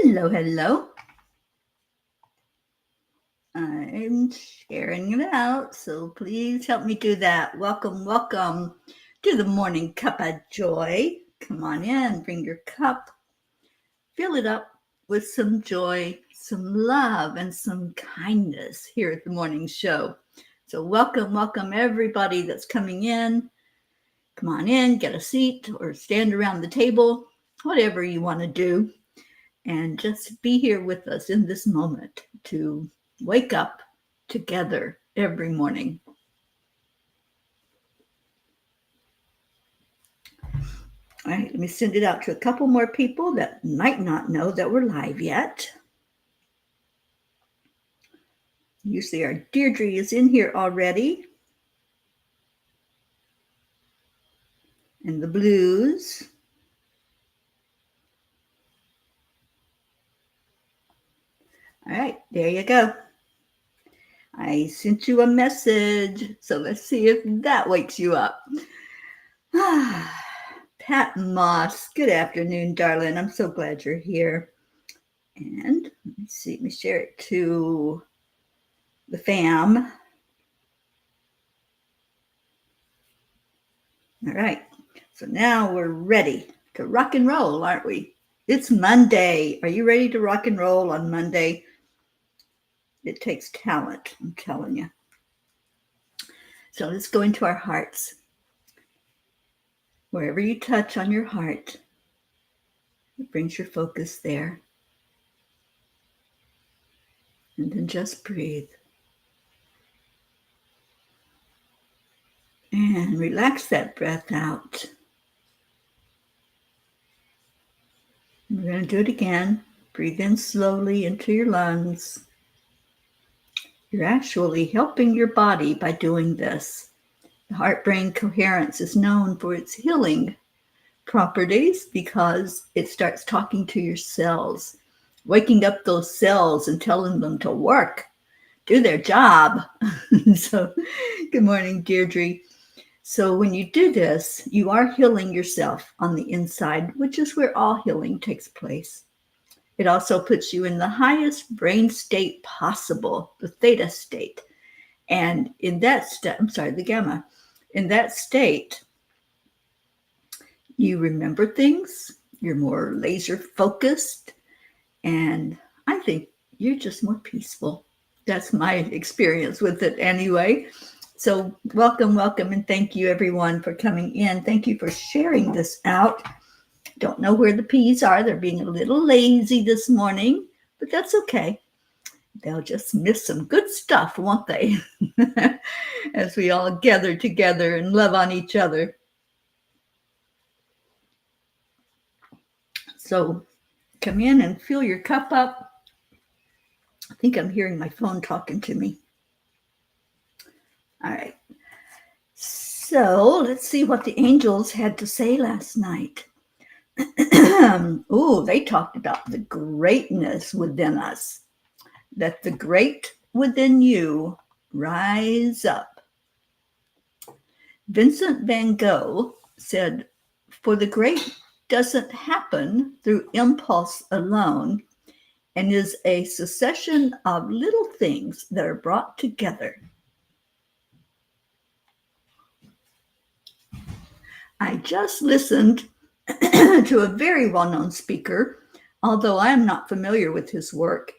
Hello, hello. I'm sharing it out, so please help me do that. Welcome, welcome to the Morning Cuppa Joy. Come on in, bring your cup, fill it up with some joy, some love, and some kindness here at the morning show. So welcome, welcome everybody that's coming in. Come on in, get a seat or stand around the table, whatever you want to do. And just be here with us in this moment to wake up together every morning. All right, let me send it out to a couple more people that might not know that we're live yet. Usually our Deirdre is in here already. And the blues. All right, there you go. I sent you a message, so let's see if that wakes you up. Pat Moss, good afternoon, darling. I'm so glad you're here. And let me see, let me share it to the fam. All right, so now we're ready to rock and roll, aren't we? It's Monday. Are you ready to rock and roll on Monday? It takes talent, I'm telling you. So let's go into our hearts. Wherever you touch on your heart, it brings your focus there. And then just breathe. And relax that breath out. We're going to do it again. Breathe in slowly into your lungs. You're actually helping your body by doing this. The heart-brain coherence is known for its healing properties because it starts talking to your cells, waking up those cells and telling them to work, do their job. So, good morning, Deirdre. So when you do this, you are healing yourself on the inside, which is where all healing takes place. It also puts you in the highest brain state possible, the theta state. And in that the gamma. In that state, you remember things, you're more laser focused, and I think you're just more peaceful. That's my experience with it anyway. So welcome, welcome, and thank you everyone for coming in. Thank you for sharing this out. Don't know where the peas are. They're being a little lazy this morning, but that's okay. They'll just miss some good stuff, won't they? As we all gather together and love on each other. So come in and fill your cup up. I think I'm hearing my phone talking to me. All right. So let's see what the angels had to say last night. Oh, they talked about the greatness within us. Let the great within you rise up. Vincent van Gogh said, "For the great doesn't happen through impulse alone and is a succession of little things that are brought together." I just listened to a very well-known speaker, although I am not familiar with his work.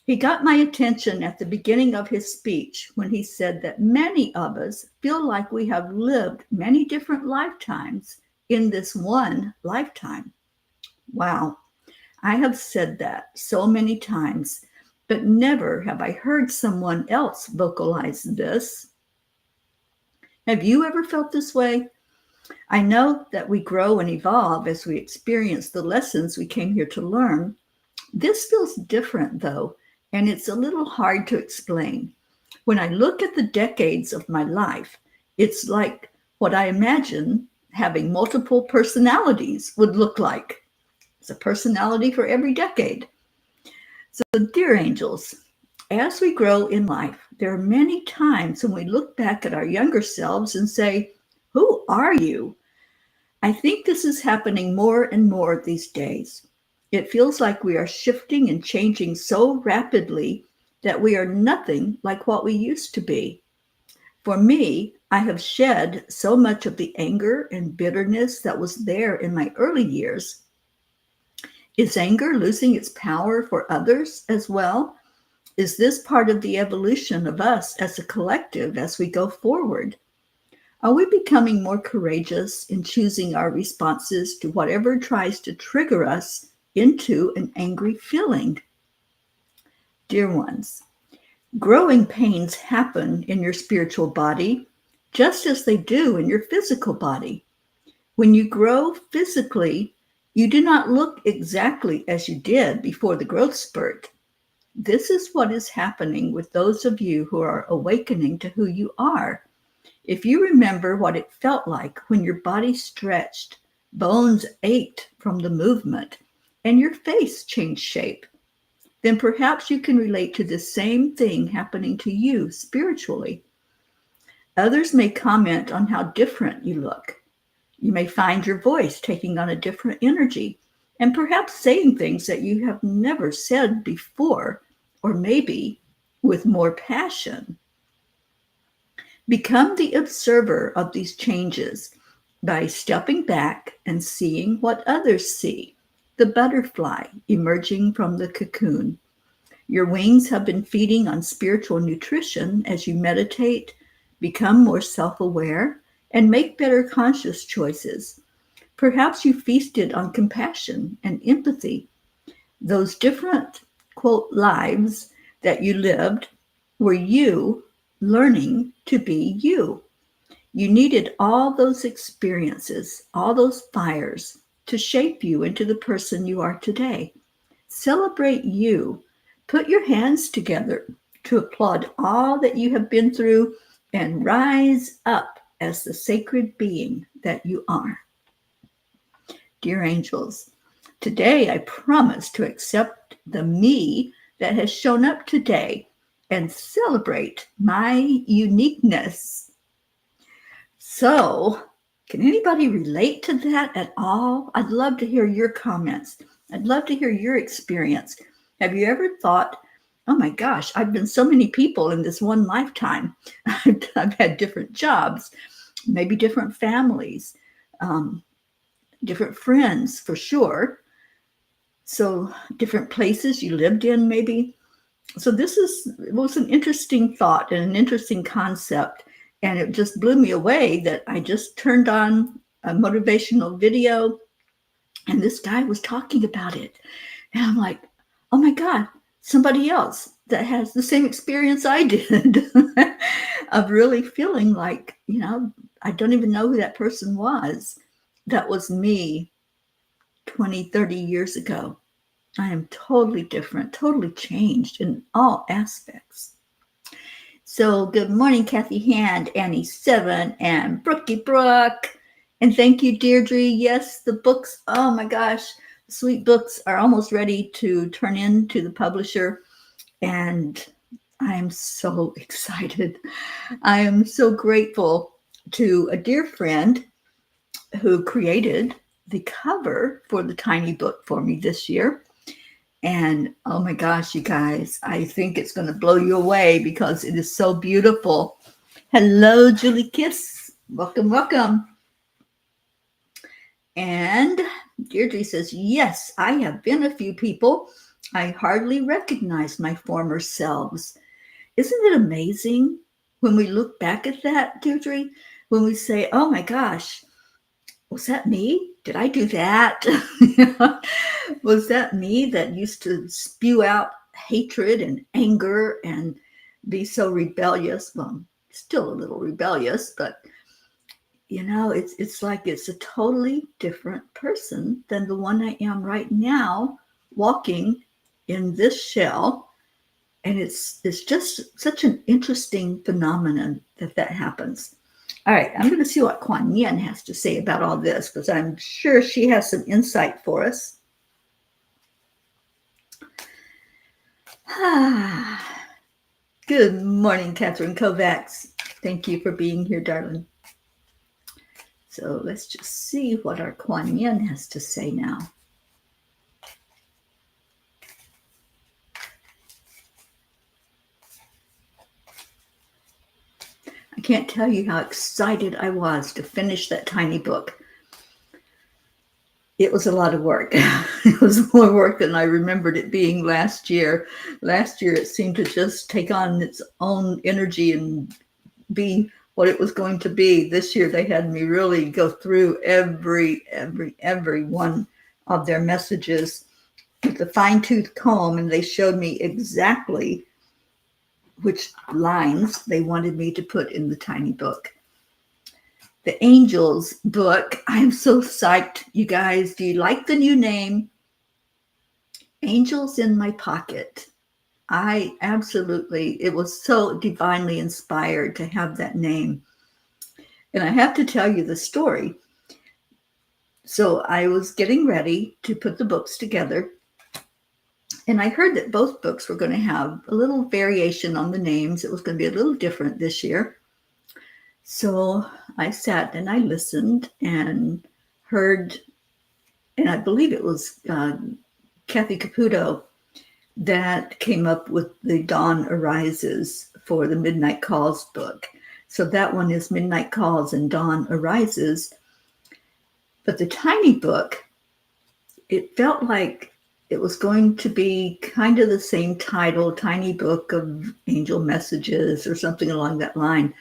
He got my attention at the beginning of his speech when he said that many of us feel like we have lived many different lifetimes in this one lifetime. Wow, I have said that so many times, but never have I heard someone else vocalize this. Have you ever felt this way? I know that we grow and evolve as we experience the lessons we came here to learn. This feels different, though, and it's a little hard to explain. When I look at the decades of my life, it's like what I imagine having multiple personalities would look like. It's a personality for every decade. So, dear angels, as we grow in life, there are many times when we look back at our younger selves and say, "Who are you?" I think this is happening more and more these days. It feels like we are shifting and changing so rapidly that we are nothing like what we used to be. For me, I have shed so much of the anger and bitterness that was there in my early years. Is anger losing its power for others as well? Is this part of the evolution of us as a collective as we go forward? Are we becoming more courageous in choosing our responses to whatever tries to trigger us into an angry feeling? Dear ones, growing pains happen in your spiritual body just as they do in your physical body. When you grow physically, you do not look exactly as you did before the growth spurt. This is what is happening with those of you who are awakening to who you are. If you remember what it felt like when your body stretched, bones ached from the movement, and your face changed shape, then perhaps you can relate to the same thing happening to you spiritually. Others may comment on how different you look. You may find your voice taking on a different energy and perhaps saying things that you have never said before, or maybe with more passion. Become the observer of these changes by stepping back and seeing what others see, the butterfly emerging from the cocoon. Your wings have been feeding on spiritual nutrition as you meditate, become more self-aware, and make better conscious choices. Perhaps you feasted on compassion and empathy. Those different, quote, lives that you lived were you learning to be you. You needed all those experiences, all those fires to shape you into the person you are today. Celebrate you. Put your hands together to applaud all that you have been through and rise up as the sacred being that you are. Dear angels, today I promise to accept the me that has shown up today and celebrate my uniqueness. So, can anybody relate to that at all? I'd love to hear your comments. I'd love to hear your experience. Have you ever thought, oh my gosh, I've been so many people in this one lifetime. I've had different jobs, maybe different families, different friends for sure. So different places you lived in maybe. So it was an interesting thought and an interesting concept. And it just blew me away that I just turned on a motivational video and this guy was talking about it. And I'm like, oh my God, somebody else that has the same experience I did of really feeling like, I don't even know who that person was. That was me 20, 30 years ago. I am totally different, totally changed in all aspects. So good morning, Kathy Hand, Annie Seven, and Brookie Brooke. And thank you, Deirdre. Yes, the books, oh my gosh, sweet books are almost ready to turn into the publisher. And I am so excited. I am so grateful to a dear friend who created the cover for the tiny book for me this year. And oh my gosh, you guys, I think it's going to blow you away because it is so beautiful. Hello, Julie Kiss. Welcome, welcome. And Deirdre says, yes, I have been a few people. I hardly recognize my former selves. Isn't it amazing when we look back at that, Deirdre? When we say, oh my gosh, was that me? Did I do that? Was that me that used to spew out hatred and anger and be so rebellious? Well, I'm still a little rebellious, but it's like it's a totally different person than the one I am right now, walking in this shell. And it's just such an interesting phenomenon that happens. All right, I'm going to see what Kuan Yin has to say about all this, because I'm sure she has some insight for us. Good morning, Catherine Kovacs. Thank you for being here, darling. So let's just see what our Kuan Yin has to say now. can't tell you how excited I was to finish that tiny book. It was a lot of work. It was more work than I remembered it being last year. Last year, it seemed to just take on its own energy and be what it was going to be. This year, they had me really go through every one of their messages with a fine-tooth comb, and they showed me exactly which lines they wanted me to put in the tiny book. The Angels book, I'm so psyched, you guys. Do you like the new name? Angels in My Pocket. It was so divinely inspired to have that name. And I have to tell you the story. So I was getting ready to put the books together, and I heard that both books were going to have a little variation on the names. It was going to be a little different this year. So I sat and I listened and heard, and I believe it was Kathy Caputo that came up with the Dawn Arises for the Midnight Calls book. So that one is Midnight Calls and Dawn Arises. But the tiny book, it felt like it was going to be kind of the same title, Tiny Book of Angel Messages or something along that line.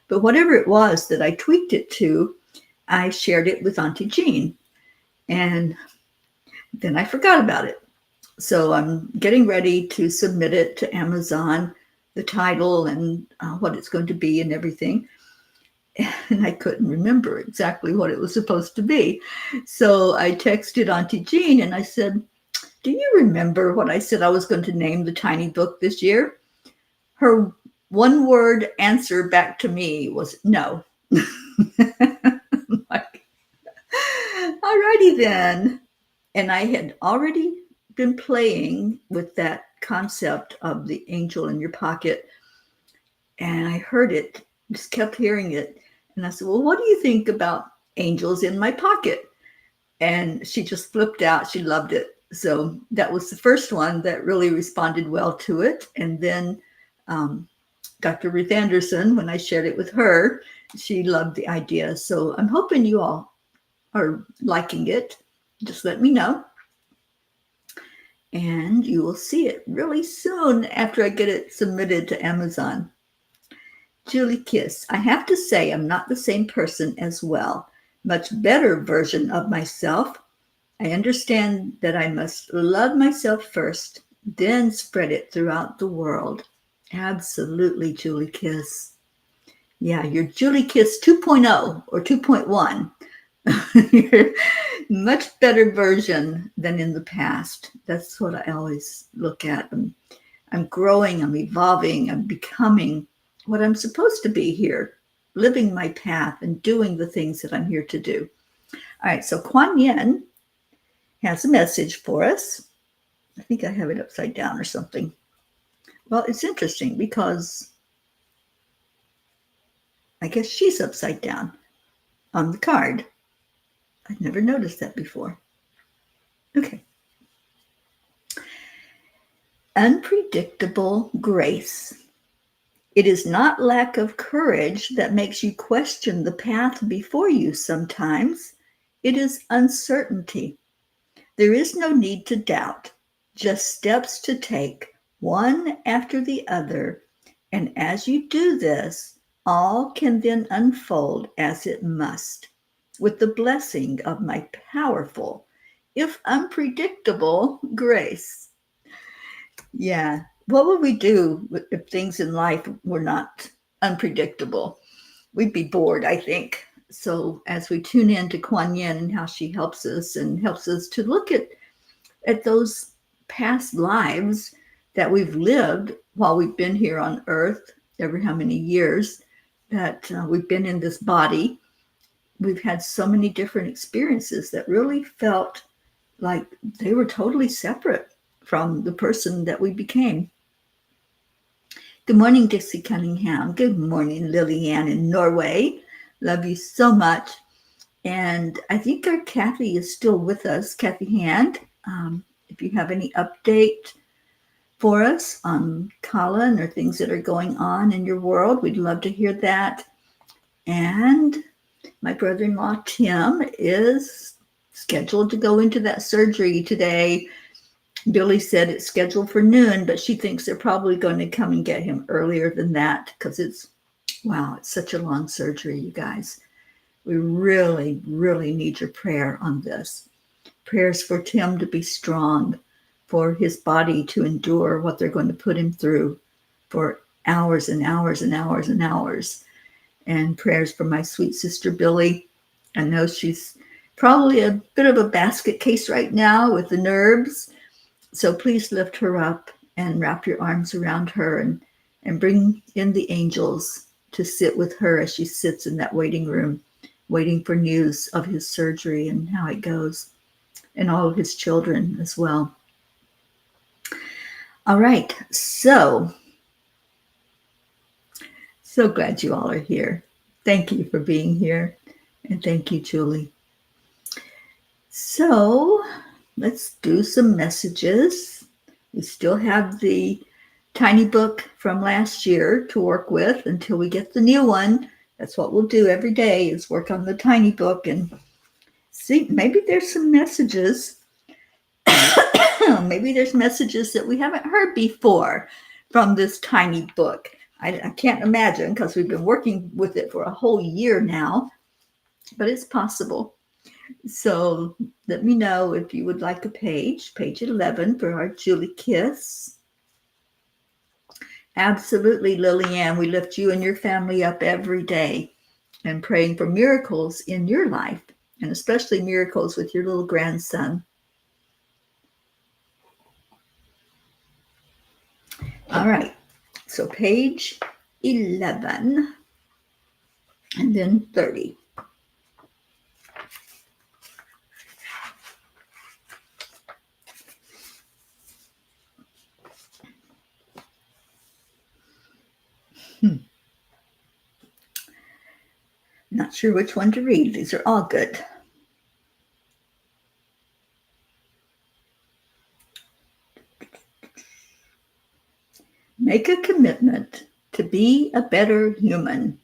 But whatever it was that I tweaked it to, I shared it with Auntie Jean. And then I forgot about it. So I'm getting ready to submit it to Amazon, the title and what it's going to be and everything. And I couldn't remember exactly what it was supposed to be. So I texted Auntie Jean and I said, do you remember what I said I was going to name the tiny book this year? Her one-word answer back to me was no. Like, alrighty then. And I had already been playing with that concept of the angel in your pocket. And I heard it, just kept hearing it. And I said, well, what do you think about angels in my pocket? And she just flipped out. She loved it. So that was the first one that really responded well to it. And then Dr. Ruth Anderson, when I shared it with her, she loved the idea. So I'm hoping you all are liking it. Just let me know. And you will see it really soon after I get it submitted to Amazon. Julie Kiss, I have to say I'm not the same person as well. Much better version of myself. I understand that I must love myself first, then spread it throughout the world. Absolutely, Julie Kiss. Yeah, you're Julie Kiss 2.0 or 2.1. You're much better version than in the past. That's what I always look at. I'm growing, I'm evolving, I'm becoming what I'm supposed to be here, living my path and doing the things that I'm here to do. All right, so Kuan Yin has a message for us. I think I have it upside down or something. Well, it's interesting because I guess she's upside down on the card. I've never noticed that before. Okay. Unpredictable grace. It is not lack of courage that makes you question the path before you sometimes. It is uncertainty. There is no need to doubt, just steps to take, one after the other. And as you do this, all can then unfold as it must, with the blessing of my powerful, if unpredictable, grace. Yeah. What would we do if things in life were not unpredictable? We'd be bored, I think. So as we tune in to Kuan Yin and how she helps us to look at those past lives that we've lived while we've been here on earth, every how many years that we've been in this body, we've had so many different experiences that really felt like they were totally separate from the person that we became. Good morning, Dixie Cunningham. Good morning, Lillian in Norway. Love you so much. And I think our Kathy is still with us, Kathy Hand. If you have any update for us on Colin or things that are going on in your world. We'd love to hear that. And my brother-in-law, Tim, is scheduled to go into that surgery today. Billy said it's scheduled for noon, but she thinks they're probably going to come and get him earlier than that because it's such a long surgery, you guys. We really, really need your prayer on this. Prayers for Tim to be strong, for his body to endure what they're going to put him through for hours and hours and hours and hours. And prayers for my sweet sister, Billy. I know she's probably a bit of a basket case right now with the nerves. So please lift her up and wrap your arms around her and bring in the angels to sit with her as she sits in that waiting room, waiting for news of his surgery and how it goes, and all of his children as well. All right, so glad you all are here. Thank you for being here, and thank you, Julie. So let's do some messages. We still have the tiny book from last year to work with until we get the new one. That's what we'll do every day, is work on the tiny book and see, maybe there's some messages. Maybe there's messages that we haven't heard before from this tiny book. I can't imagine, because we've been working with it for a whole year now, but it's possible. So let me know if you would like a page 11 for our Julie Kiss. Absolutely, Lillian. We lift you and your family up every day and praying for miracles in your life, and especially miracles with your little grandson. All right, so page 11 and then 30. Not sure which one to read. These are all good. Make a commitment to be a better human.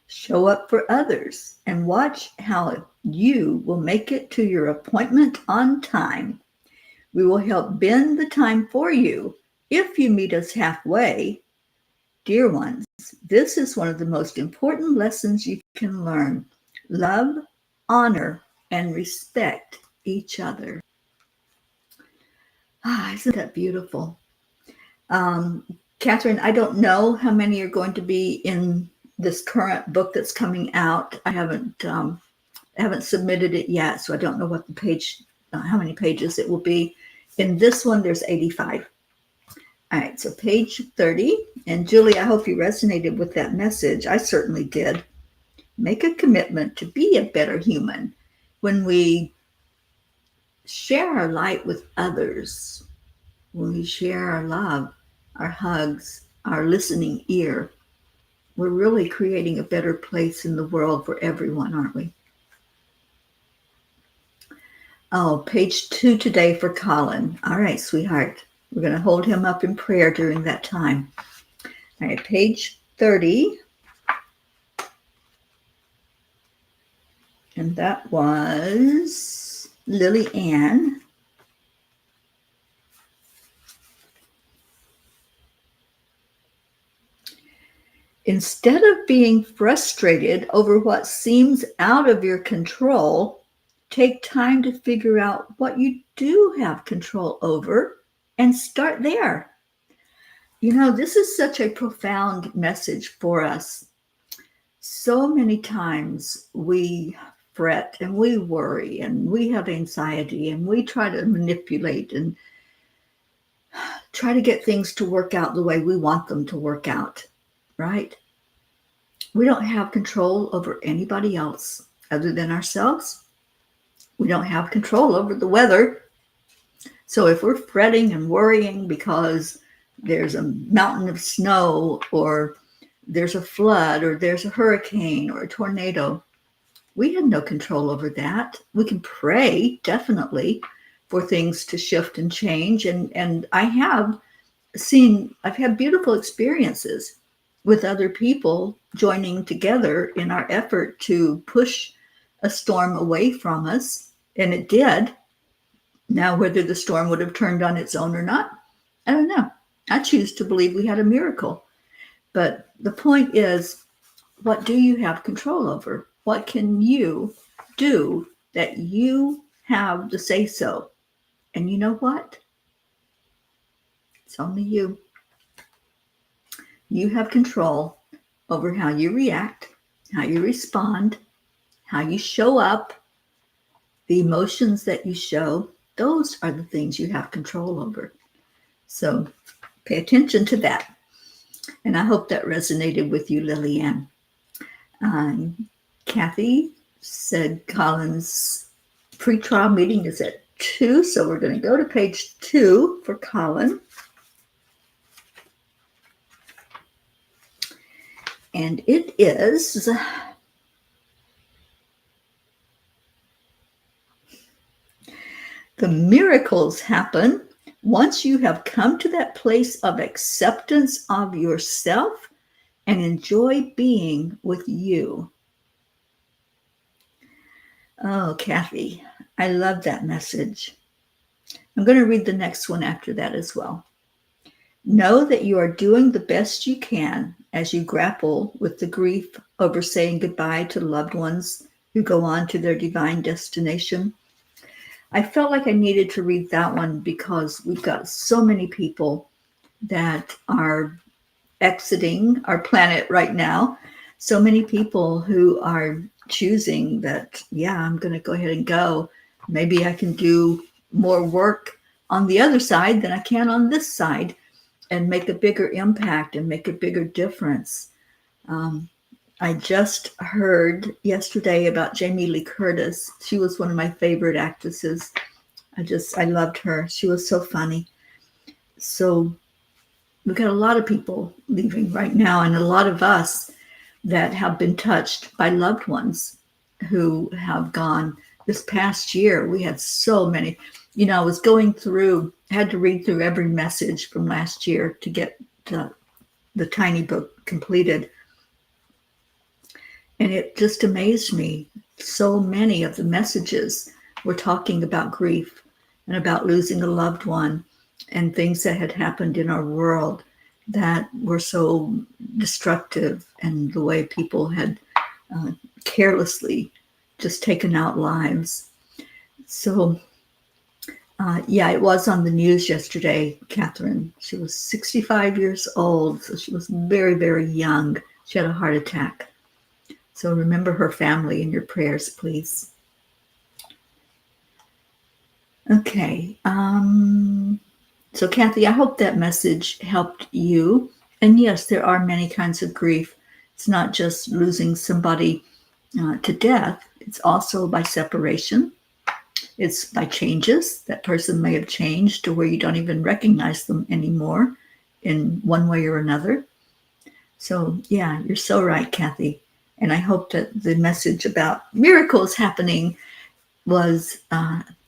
Show up for others and watch how you will make it to your appointment on time. We will help bend the time for you if you meet us halfway. Dear ones, this is one of the most important lessons you can learn. Love, honor, and respect each other. Isn't that beautiful? Catherine, I don't know how many are going to be in this current book that's coming out. I haven't submitted it yet, so I don't know what the page, how many pages it will be. In this one, there's 85. All right, so page 30. And Julie, I hope you resonated with that message. I certainly did. Make a commitment to be a better human. When we share our light with others, when we share our love, our hugs, our listening ear, we're really creating a better place in the world for everyone, aren't we? Oh, page 2 today for Colin. All right, sweetheart. We're going to hold him up in prayer during that time. All right, page 30. And that was Lily Ann. Instead of being frustrated over what seems out of your control, take time to figure out what you do have control over and start there. You know, this is such a profound message for us. So many times we fret and we worry and we have anxiety and we try to manipulate and try to get things to work out the way we want them to work out, right? We don't have control over anybody else other than ourselves. We don't have control over the weather. So if we're fretting and worrying because there's a mountain of snow or there's a flood or there's a hurricane or a tornado, we have no control over that. We can pray, definitely, for things to shift and change. And I've had beautiful experiences with other people joining together in our effort to push a storm away from us. And it did. Now, whether the storm would have turned on its own or not, I don't know. I choose to believe we had a miracle. But the point is, what do you have control over? What can you do that you have the say so? And you know what? It's only you. You have control over how you react, how you respond, how you show up, the emotions that you show. Those are the things you have control over. So pay attention to that. And I hope that resonated with you, Lillian. Kathy said Colin's pre-trial meeting is at 2, so we're going to go to page 2 for Colin. And it is the miracles happen once you have come to that place of acceptance of yourself and enjoy being with you. Oh, Kathy, I love that message. I'm going to read the next one after that as well. Know that you are doing the best you can as you grapple with the grief over saying goodbye to loved ones who go on to their divine destination. I felt like I needed to read that one because we've got so many people that are exiting our planet right now. So many people who are choosing that, yeah, I'm going to go ahead and go. Maybe I can do more work on the other side than I can on this side and make a bigger impact and make a bigger difference. I just heard yesterday about Jamie Lee Curtis. She was one of my favorite actresses. I loved her. She was so funny. So we've got a lot of people leaving right now, and a lot of us that have been touched by loved ones who have gone. This past year, we had so many. You know, I was going through, had to read through every message from last year to get the tiny book completed. And it just amazed me. So many of the messages were talking about grief and about losing a loved one and things that had happened in our world that were so destructive, and the way people had carelessly just taken out lives. So, yeah, it was on the news yesterday, Catherine. She was 65 years old, so she was very, very young. She had a heart attack. So remember her family in your prayers, please. Okay. So Kathy, I hope that message helped you. And yes, there are many kinds of grief. It's not just losing somebody to death. It's also by separation. It's by changes. That person may have changed to where you don't even recognize them anymore in one way or another. So yeah, you're so right, Kathy. And I hope that the message about miracles happening was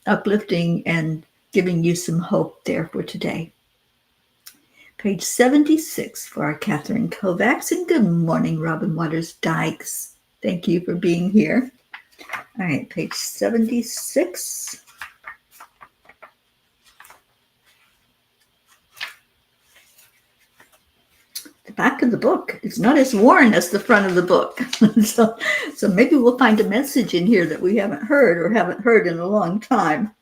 uplifting and giving you some hope there for today. Page 76 for our Catherine Kovacs. And good morning, Robin Waters Dykes. Thank you for being here. All right, page 76. The back of the book is not as worn as the front of the book. so maybe we'll find a message in here that we haven't heard or haven't heard in a long time.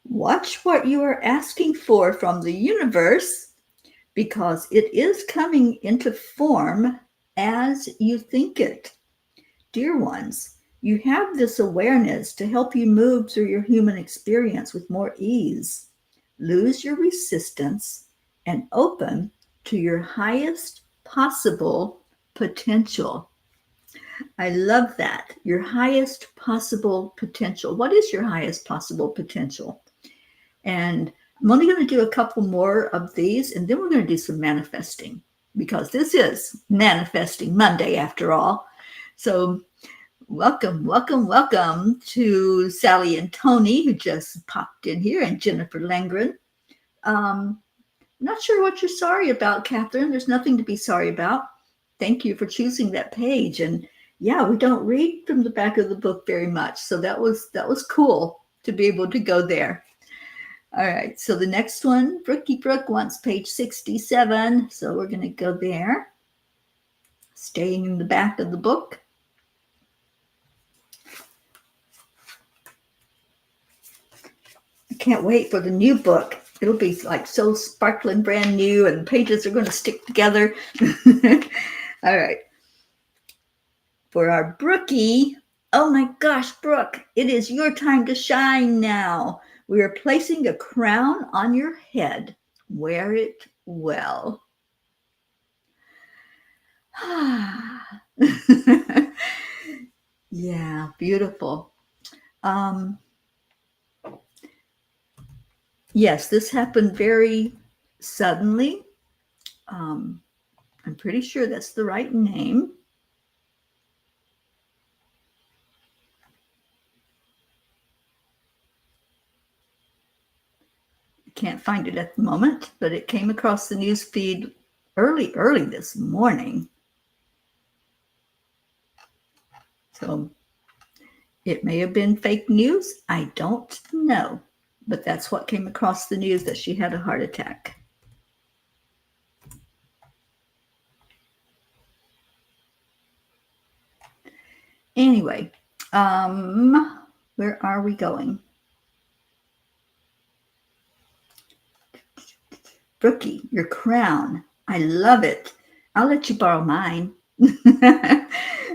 Watch what you are asking for from the universe, because it is coming into form as you think it. Dear ones, you have this awareness to help you move through your human experience with more ease. Lose your resistance and open to your highest possible potential. I love that. Your highest possible potential. What is your highest possible potential? And I'm only going to do a couple more of these, and then we're going to do some manifesting, because this is Manifesting Monday after all. So Welcome, welcome, welcome to Sally and Tony, who just popped in here, and Jennifer Langren. Not sure what you're sorry about, Catherine. There's nothing to be sorry about. Thank you for choosing that page. And yeah, we don't read from the back of the book very much, so that was cool to be able to go there. All right, so the next one, Brookie Brooke wants page 67, so we're going to go there. Staying in the back of the book. I can't wait for the new book. It'll be like so sparkling brand new, and the pages are going to stick together. All right. For our Brookie, oh my gosh, Brooke, it is your time to shine now. We are placing a crown on your head. Wear it well. Yeah, beautiful. Yes, this happened very suddenly. I'm pretty sure that's the right name. Can't find it at the moment, but it came across the news feed early this morning. So it may have been fake news. I don't know, but that's what came across the news, that she had a heart attack. Anyway, where are we going? Brookie, your crown. I love it. I'll let you borrow mine.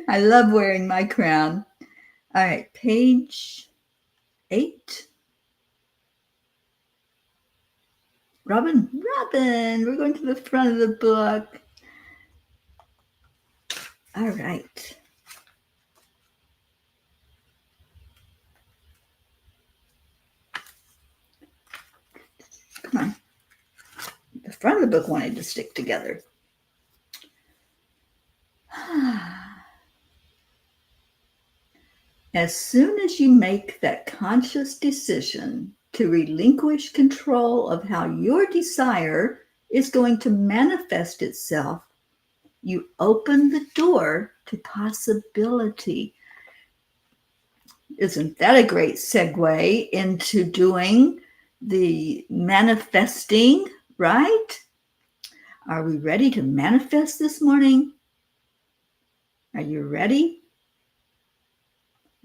I love wearing my crown. All right, page 8. Robin, we're going to the front of the book. All right. Come on. The front of the book wanted to stick together. As soon as you make that conscious decision to relinquish control of how your desire is going to manifest itself, you open the door to possibility. Isn't that a great segue into doing the manifesting, right? Are we ready to manifest this morning? Are you ready?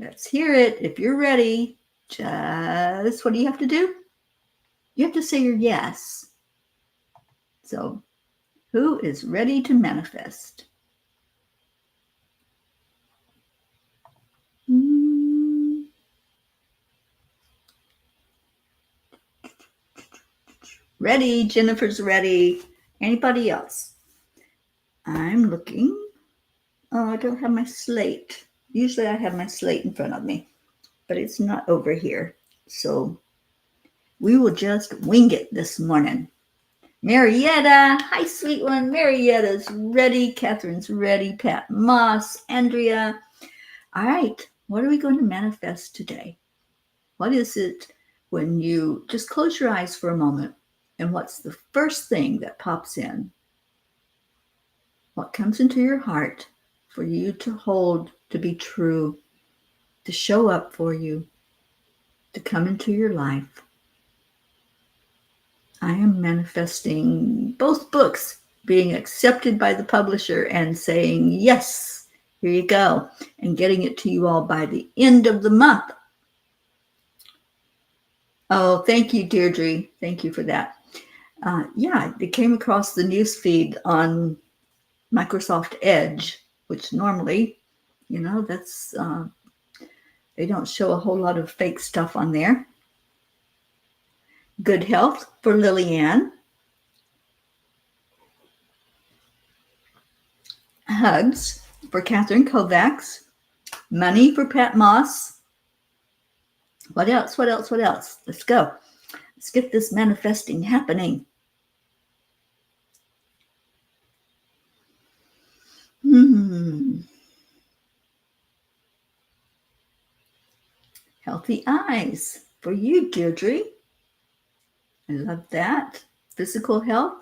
Let's hear it. If you're ready, just what do you have to do? You have to say your yes. So, who is ready to manifest? Ready. Jennifer's ready. Anybody else? I'm looking. Oh, I don't have my slate. Usually I have my slate in front of me, but it's not over here. So we will just wing it this morning. Marietta, hi, sweet one. Marietta's ready. Catherine's ready. Pat Moss, Andrea. All right, what are we going to manifest today? What is it when you just close your eyes for a moment, and what's the first thing that pops in? What comes into your heart for you to hold, to be true, to show up for you, to come into your life? I am manifesting both books being accepted by the publisher and saying, yes, here you go, and getting it to you all by the end of the month. Oh, thank you, Deirdre. Thank you for that. Yeah, it came across the news feed on Microsoft Edge, which normally, that's they don't show a whole lot of fake stuff on there. Good health for Lillian. Hugs for Catherine Kovacs. Money for Pat Moss. What else? Let's go. Let's get this manifesting happening. Healthy eyes for you, Deirdre. I love that. Physical health.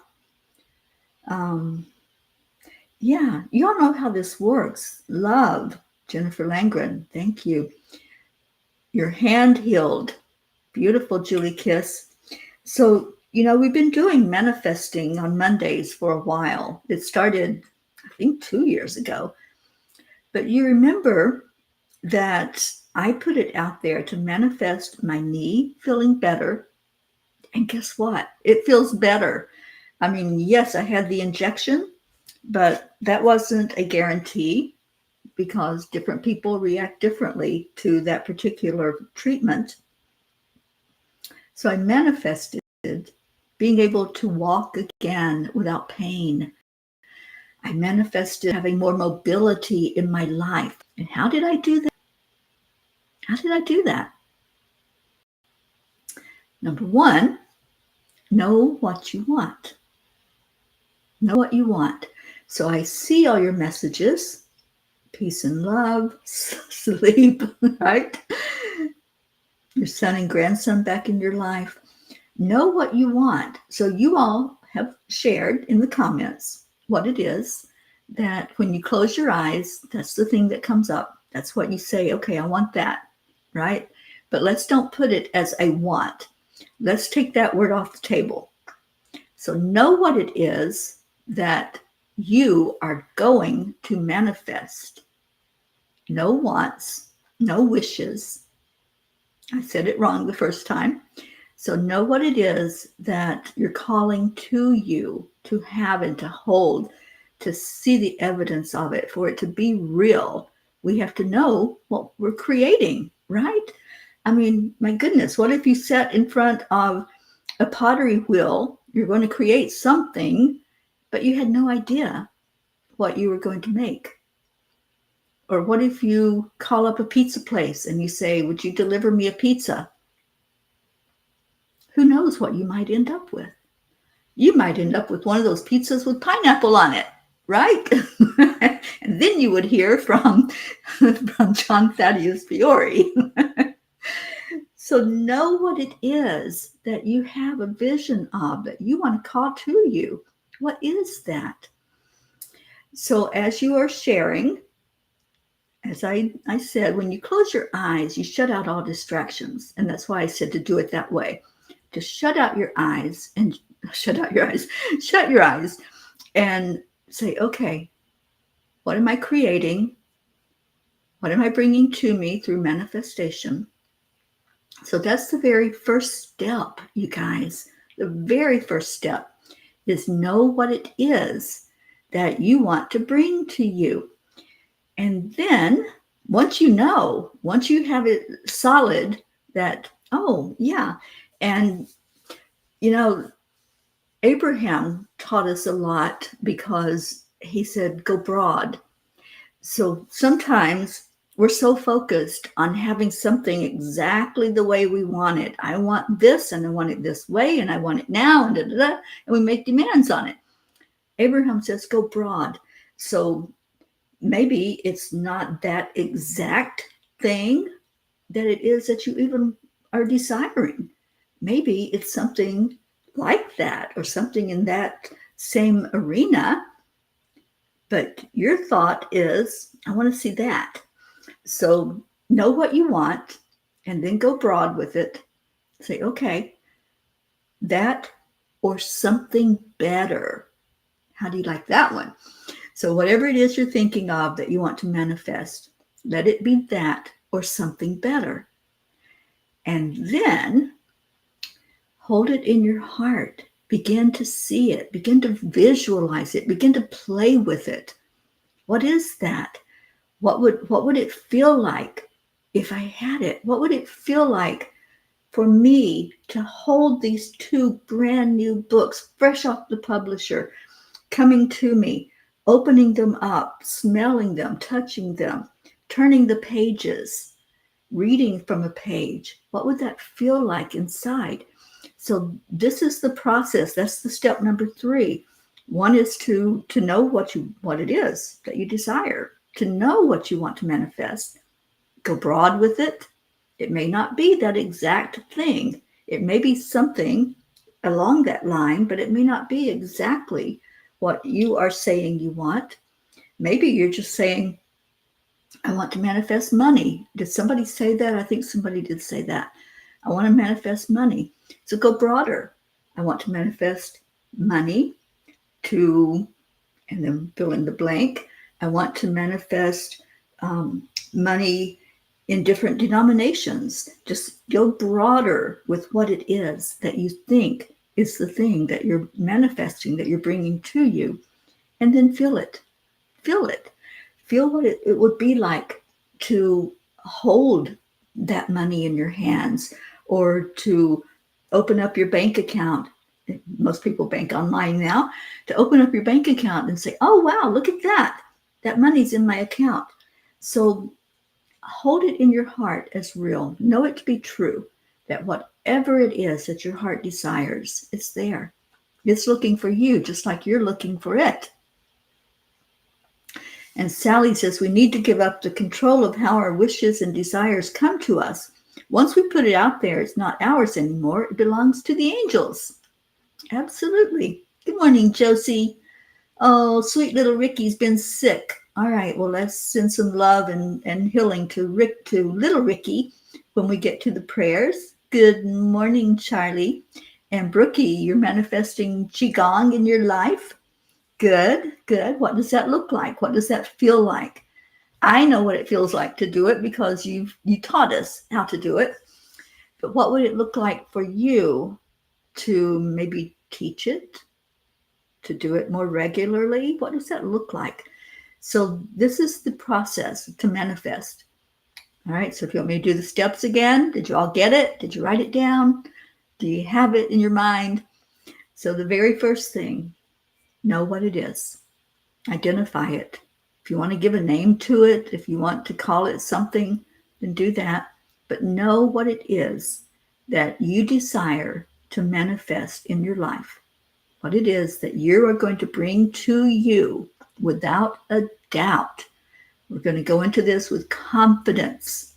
Yeah, you all know how this works. Love, Jennifer Langren. Thank you. Your hand healed. Beautiful, Julie Kiss. So, we've been doing manifesting on Mondays for a while. It started, I think, 2 years ago. But you remember that I put it out there to manifest my knee feeling better. And guess what? It feels better. I mean, yes, I had the injection, but that wasn't a guarantee because different people react differently to that particular treatment. So I manifested being able to walk again without pain. I manifested having more mobility in my life. And how did I do that? How did I do that? Number one, know what you want. Know what you want. So I see all your messages, peace and love, sleep, right? Your son and grandson back in your life. Know what you want. So you all have shared in the comments what it is that when you close your eyes, that's the thing that comes up. That's what you say, okay, I want that, right? But let's don't put it as a want. Let's take that word off the table. So know what it is that you are going to manifest. No wants, no wishes. I said it wrong the first time. So know what it is that you're calling to you to have and to hold, to see the evidence of it, for it to be real. We have to know what we're creating, right? I mean, my goodness, what if you sat in front of a pottery wheel? You're going to create something, but you had no idea what you were going to make. Or what if you call up a pizza place and you say, would you deliver me a pizza? Who knows what you might end up with? You might end up with one of those pizzas with pineapple on it, right? And then you would hear from John Thaddeus Fiore. So know what it is that you have a vision of, that you want to call to you. What is that? So as you are sharing, as I said, when you close your eyes, you shut out all distractions. And that's why I said to do it that way. To shut your eyes and say, okay, what am I creating? What am I bringing to me through manifestation? So that's the very first step, you guys. The very first step is know what it is that you want to bring to you. And then once you have it solid that, oh, yeah. And, Abraham taught us a lot because he said, go broad. So sometimes we're so focused on having something exactly the way we want it. I want this and I want it this way and I want it now and and we make demands on it. Abraham says, go broad. So maybe it's not that exact thing that it is that you even are desiring. Maybe it's something like that or something in that same arena, but your thought is, I want to see that. So know what you want and then go broad with it. Say, okay, that or something better. How do you like that one? So whatever it is you're thinking of that you want to manifest, let it be that or something better. And then hold it in your heart. Begin to see it. Begin to visualize it. Begin to play with it. What is that? What would it feel like if I had it? What would it feel like for me to hold these 2 brand new books, fresh off the publisher, coming to me, opening them up, smelling them, touching them, turning the pages, reading from a page? What would that feel like inside? So this is the process. That's the step number 3. One is to know what it is that you desire, to know what you want to manifest. Go broad with it It may not be that exact thing. It may be something along that line, but it may not be exactly what you are saying you want. Maybe you're just saying, I want to manifest money. Did somebody say that? I think somebody did say that. I want to manifest money. So go broader. I want to manifest money to, and then fill in the blank. I want to manifest money in different denominations. Just go broader with what it is that you think is the thing that you're manifesting, that you're bringing to you, and then feel it. Feel it. Feel what it would be like to hold that money in your hands, or to open up your bank account. Most people bank online now. To open up your bank account and say, oh, wow, look at that. That money's in my account. So hold it in your heart as real. Know it to be true, that whatever it is that your heart desires, it's there. It's looking for you, just like you're looking for it. And Sally says we need to give up the control of how our wishes and desires come to us. Once we put it out there, it's not ours anymore. It belongs to the angels. Absolutely. Good morning, Josie. Oh, sweet little Ricky's been sick. All right, well, let's send some love and healing to little Ricky when we get to the prayers. Good morning, Charlie. And Brookie, you're manifesting Qigong in your life. Good, good. What does that look like? What does that feel like? I know what it feels like to do it because you taught us how to do it. But what would it look like for you to maybe teach it, to do it more regularly? What does that look like? So this is the process to manifest. All right, so if you want me to do the steps again, did you all get it? Did you write it down? Do you have it in your mind? So the very first thing, know what it is. Identify it. If you want to give a name to it, if you want to call it something, then do that. But know what it is that you desire to manifest in your life. What it is that you are going to bring to you without a doubt. We're going to go into this with confidence.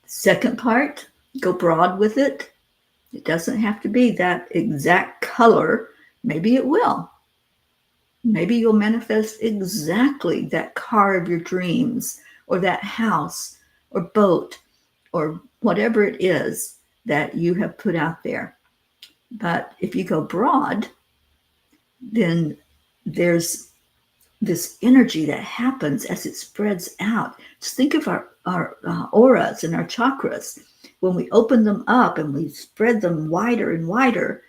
Second part, go broad with it. It doesn't have to be that exact color. Maybe it will. Maybe you'll manifest exactly that car of your dreams, or that house or boat, or whatever it is that you have put out there. But if you go broad, then there's this energy that happens as it spreads out. Just think of our auras and our chakras. When we open them up and we spread them wider and wider,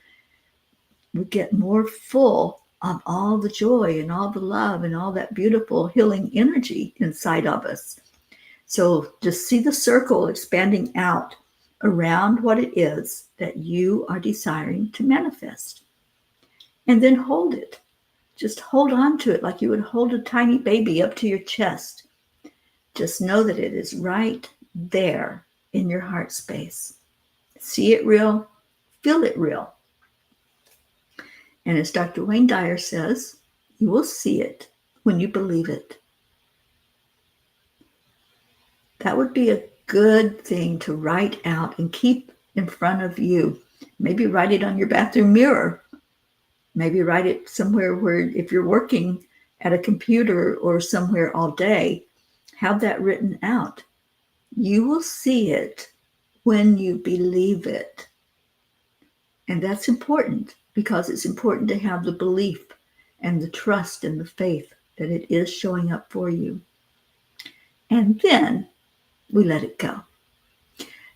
we get more full of all the joy and all the love and all that beautiful healing energy inside of us. So just see the circle expanding out around what it is that you are desiring to manifest. And then hold it. Just hold on to it like you would hold a tiny baby up to your chest. Just know that it is right there in your heart space. See it real, feel it real. And as Dr. Wayne Dyer says, you will see it when you believe it. That would be a good thing to write out and keep in front of you. Maybe write it on your bathroom mirror. Maybe write it somewhere where, if you're working at a computer or somewhere all day, have that written out. You will see it when you believe it. And that's important, because it's important to have the belief and the trust and the faith that it is showing up for you. And then we let it go.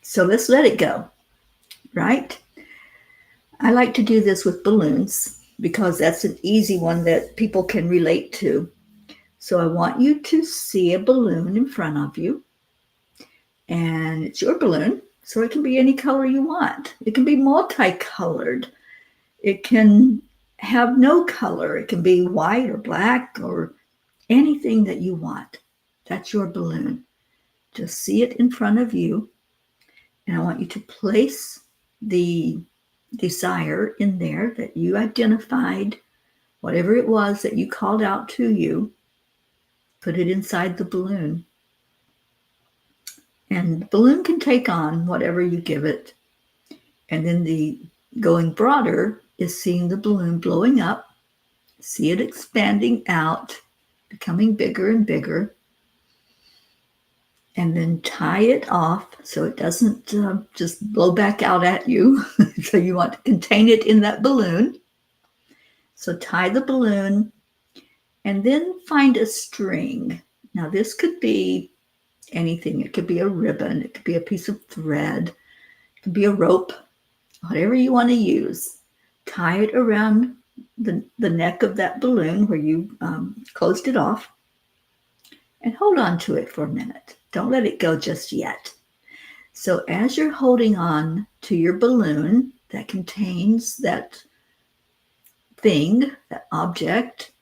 So let's let it go, right? I like to do this with balloons because that's an easy one that people can relate to. So I want you to see a balloon in front of you, and it's your balloon. So it can be any color you want. It can be multicolored. It can have no color. It can be white or black or anything that you want. That's your balloon. Just see it in front of you. And I want you to place the desire in there that you identified, whatever it was that you called out to you. Put it inside the balloon. And the balloon can take on whatever you give it. And then the going broader is seeing the balloon blowing up, see it expanding out, becoming bigger and bigger, and then tie it off so it doesn't just blow back out at you. So you want to contain it in that balloon. So tie the balloon and then find a string. Now this could be anything. It could be a ribbon, it could be a piece of thread, it could be a rope, whatever you want to use. Tie it around the neck of that balloon where you closed it off and hold on to it for a minute. Don't let it go just yet. So as you're holding on to your balloon that contains that thing, that object,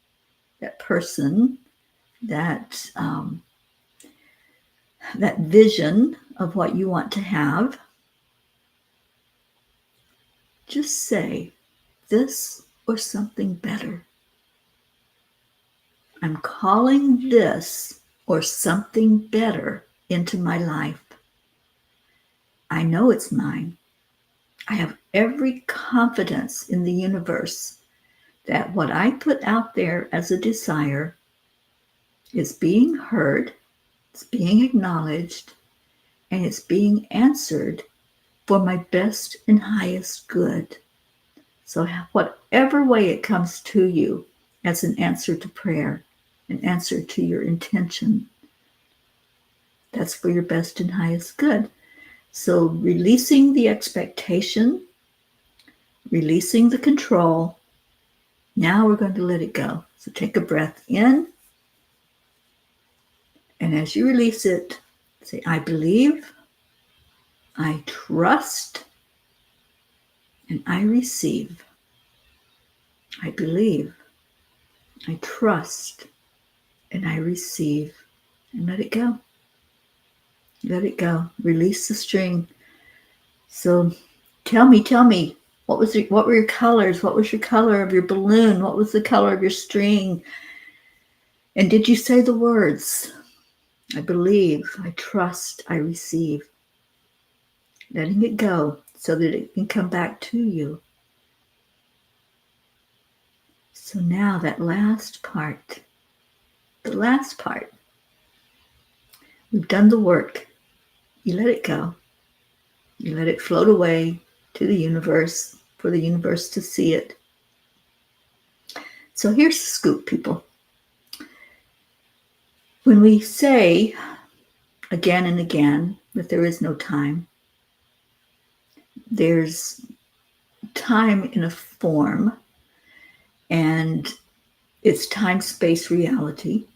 that person, that vision of what you want to have, just say this or something better. I'm calling this or something better into my life. I know it's mine. I have every confidence in the universe that what I put out there as a desire is being heard, it's being acknowledged, and it's being answered for my best and highest good. So whatever way it comes to you as an answer to prayer, an answer to your intention, that's for your best and highest good. So releasing the expectation, releasing the control. Now we're going to let it go. So take a breath in. And as you release it, say, I believe, I trust, and I receive. I believe, I trust, and I receive. And let it go. Let it go. Release the string. So tell me, what were your colors? What was your color of your balloon? What was the color of your string? And did you say the words? I believe, I trust, I receive. Letting it go so that it can come back to you. So now that last part, we've done the work. You let it go. You let it float away to the universe for the universe to see it. So here's the scoop, people. When we say again and again that there is no time, there's time in a form, and it's time-space reality.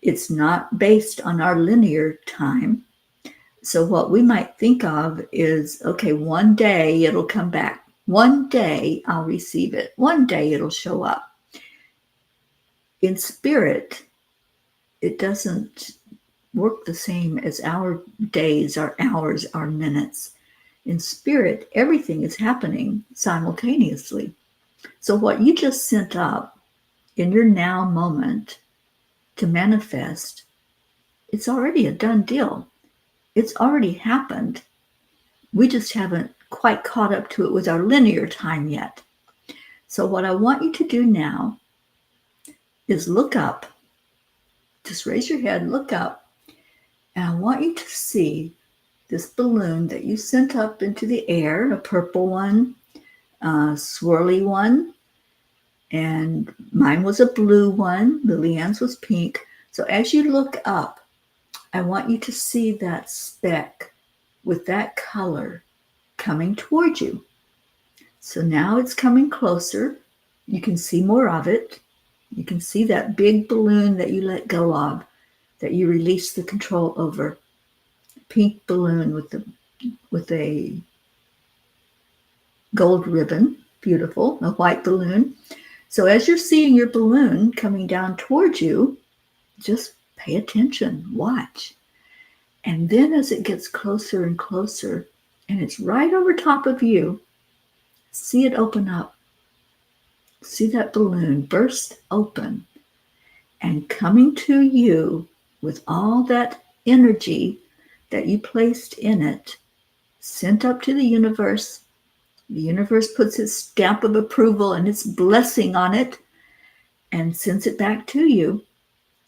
It's not based on our linear time. So what we might think of is, okay, one day it'll come back. One day I'll receive it. One day it'll show up. In spirit, it doesn't work the same as our days, our hours, our minutes. In spirit, everything is happening simultaneously. So what you just sent up in your now moment to manifest, it's already a done deal. It's already happened. We just haven't quite caught up to it with our linear time yet. So what I want you to do now is look up. Just raise your head, look up, and I want you to see this balloon that you sent up into the air, a purple one, a swirly one, and mine was a blue one. Lilianne's was pink. So as you look up, I want you to see that speck with that color coming toward you. So now it's coming closer. You can see more of it. You can see that big balloon that you let go of, that you release the control over. Pink balloon with a gold ribbon, beautiful, a white balloon. So as you're seeing your balloon coming down towards you, just pay attention, watch. And then as it gets closer and closer, and it's right over top of you, see it open up. See that balloon burst open, and coming to you with all that energy that you placed in it, sent up to the universe. The universe puts its stamp of approval and its blessing on it and sends it back to you.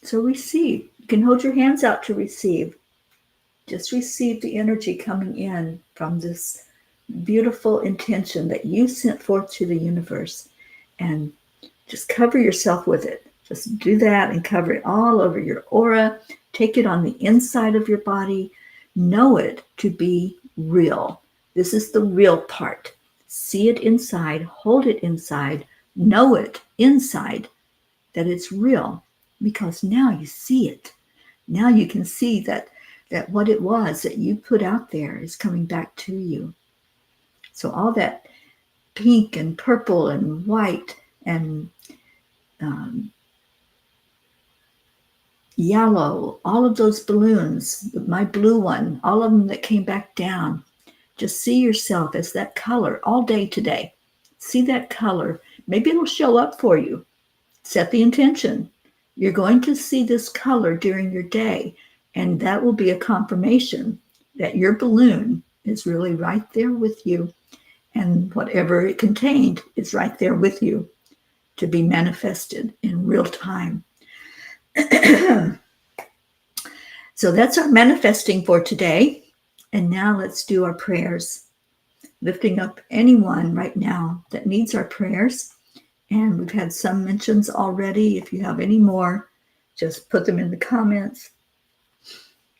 So receive. You can hold your hands out to receive. Just receive the energy coming in from this beautiful intention that you sent forth to the universe, and just cover yourself with it. Just do that and cover it all over your aura. Take it on the inside of your body. Know it to be real. This is the real part. See it inside, hold it inside, know it inside that it's real, because now you see it. Now you can see that what it was that you put out there is coming back to you. So all that pink and purple and white and yellow, all of those balloons, my blue one, all of them that came back down, just see yourself as that color all day today. See that color. Maybe it'll show up for you. Set the intention. You're going to see this color during your day, and that will be a confirmation that your balloon is really right there with you, and whatever it contained is right there with you to be manifested in real time. So that's our manifesting for today. And now let's do our prayers, lifting up anyone right now that needs our prayers. And we've had some mentions already. If you have any more, just put them in the comments.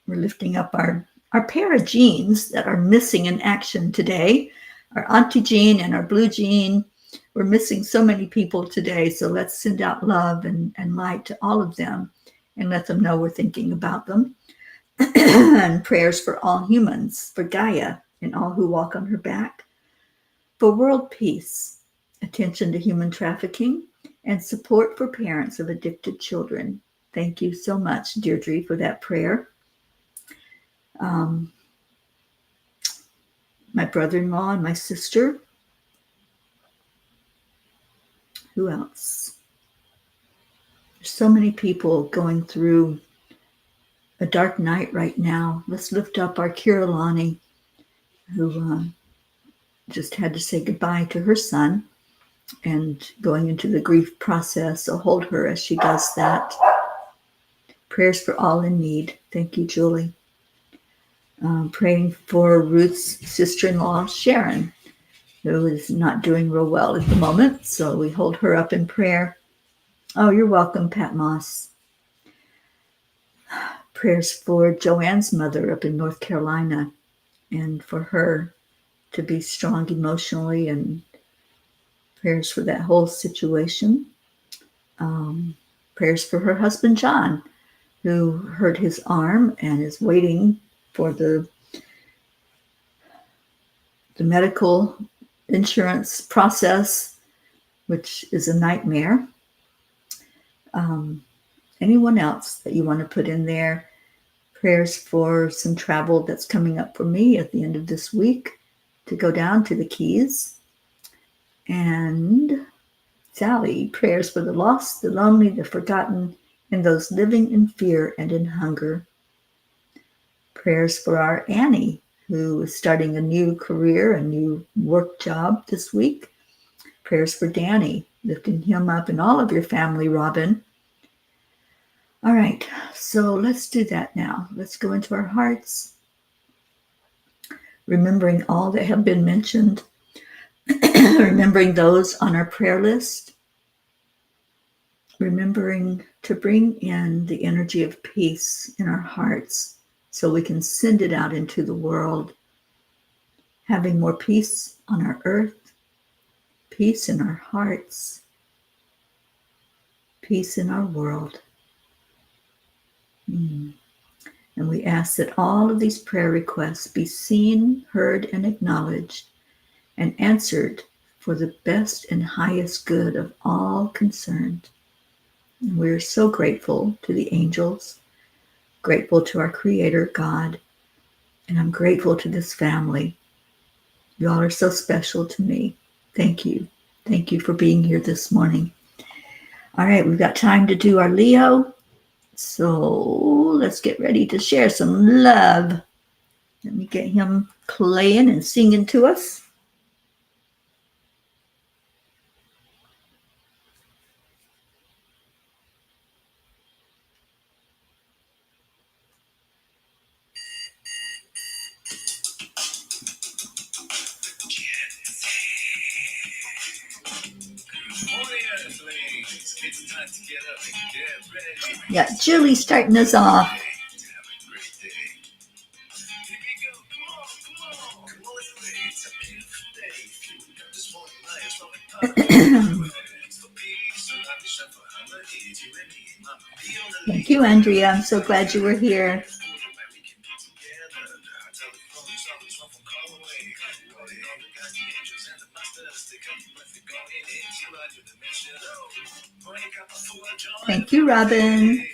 We're lifting up our pair of genes that are missing in action today, our Auntie Gene and our Blue Gene. We're missing so many people today, so let's send out love and light to all of them and let them know we're thinking about them. And prayers for all humans, for Gaia and all who walk on her back, for world peace, attention to human trafficking, and support for parents of addicted children. Thank you so much, Deirdre, for that prayer. My brother-in-law and my sister. Who else? There's so many people going through a dark night right now. Let's lift up our Kirillani, who just had to say goodbye to her son and going into the grief process. So hold her as she does that. Prayers for all in need. Thank you, Julie. Praying for Ruth's sister-in-law, Sharon, who is not doing real well at the moment. So we hold her up in prayer. Oh, you're welcome, Pat Moss. Prayers for Joanne's mother up in North Carolina, and for her to be strong emotionally, and prayers for that whole situation. Prayers for her husband, John, who hurt his arm and is waiting for the medical insurance process, which is a nightmare. Anyone else that you want to put in there? Prayers for some travel that's coming up for me at the end of this week to go down to the Keys. And Sally, prayers for the lost, the lonely, the forgotten, and those living in fear and in hunger. Prayers for our Annie, who is starting a new career, a new work job this week. Prayers for Danny, lifting him up and all of your family, Robin. All right, so let's do that now. Let's go into our hearts, remembering all that have been mentioned, remembering those on our prayer list, remembering to bring in the energy of peace in our hearts so we can send it out into the world, having more peace on our earth, peace in our hearts, peace in our world. And we ask that all of these prayer requests be seen, heard, and acknowledged and answered for the best and highest good of all concerned. And we're so grateful to the angels, grateful to our Creator, God, and I'm grateful to this family. You all are so special to me. Thank you. Thank you for being here this morning. All right, we've got time to do our Leo. So let's get ready to share some love. Let me get him playing and singing to us. Yeah, Julie starting us off. Thank you, Andrea. I'm so glad you were here. Thank you, Robin.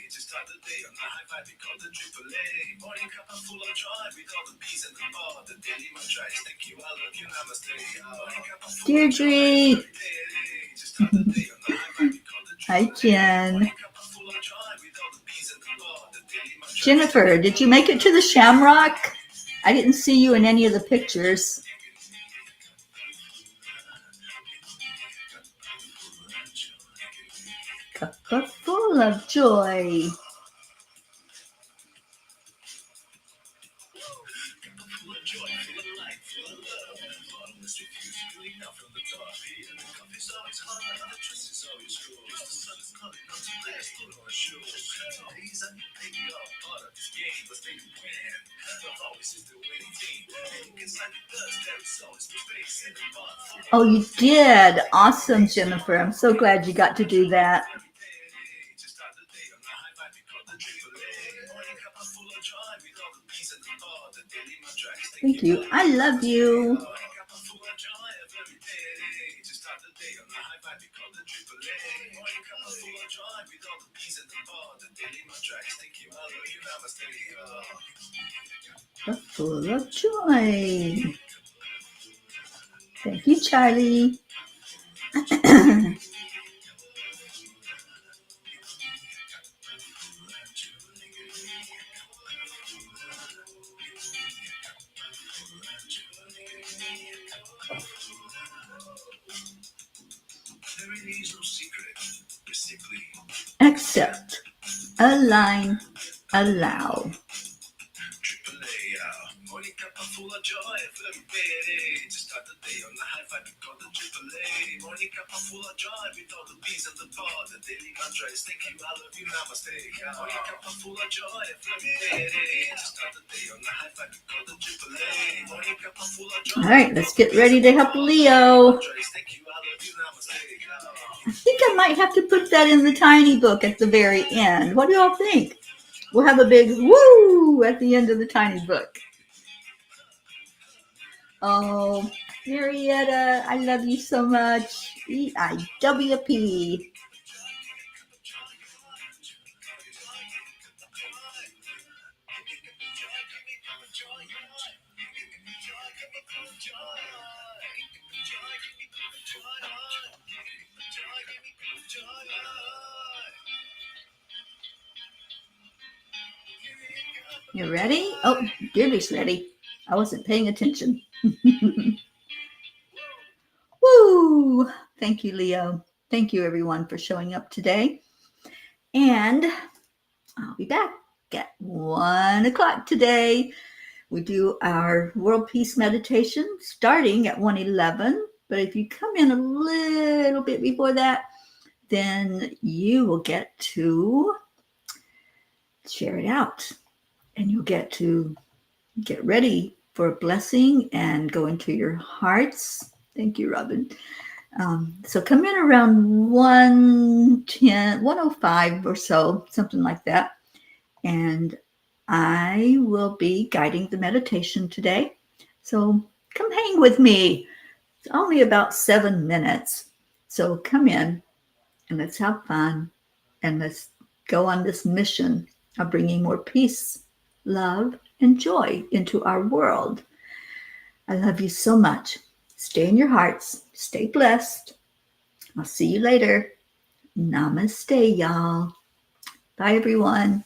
Deirdre. Hi, Jen. Jennifer, did you make it to the Shamrock? I didn't see you in any of the pictures. Cuppa full of joy. Oh, you did. Awesome, Jennifer. I'm so glad you got to do that. Thank you. I love you. Full of joy. Thank you, Charlie. Accept, align, allow. Morning Cuppa full of joy for everybody. To start the day on the high five, we call the AAA. Morning Cuppa full of joy with all the bees and the pod. The daily mantra is thank you, I love you, namaste. Morning Cuppa full of joy for everybody. To start the day on the high five, we call the AAA. Morning Cuppa full of joy. All right, let's get ready to help Leo. I think I might have to put that in the tiny book at the very end. What do y'all think? We'll have a big woo at the end of the tiny book. Oh, Marietta, I love you so much. EIWP. You ready? Oh, Deirdre's ready. I wasn't paying attention. Woo! Thank you, Leo. Thank you, everyone, for showing up today. And I'll be back at 1 o'clock today. We do our world peace meditation starting at 1:11. But if you come in a little bit before that, then you will get to share it out. And you'll get to get ready for a blessing and go into your hearts. Thank you, Robin. So come in around 1:10, 1:05 or so, something like that. And I will be guiding the meditation today. So come hang with me. It's only about 7 minutes. So come in and let's have fun. And let's go on this mission of bringing more peace, love, and joy into our world. I love you so much. Stay in your hearts. Stay blessed. I'll see you later. Namaste, y'all. Bye, everyone.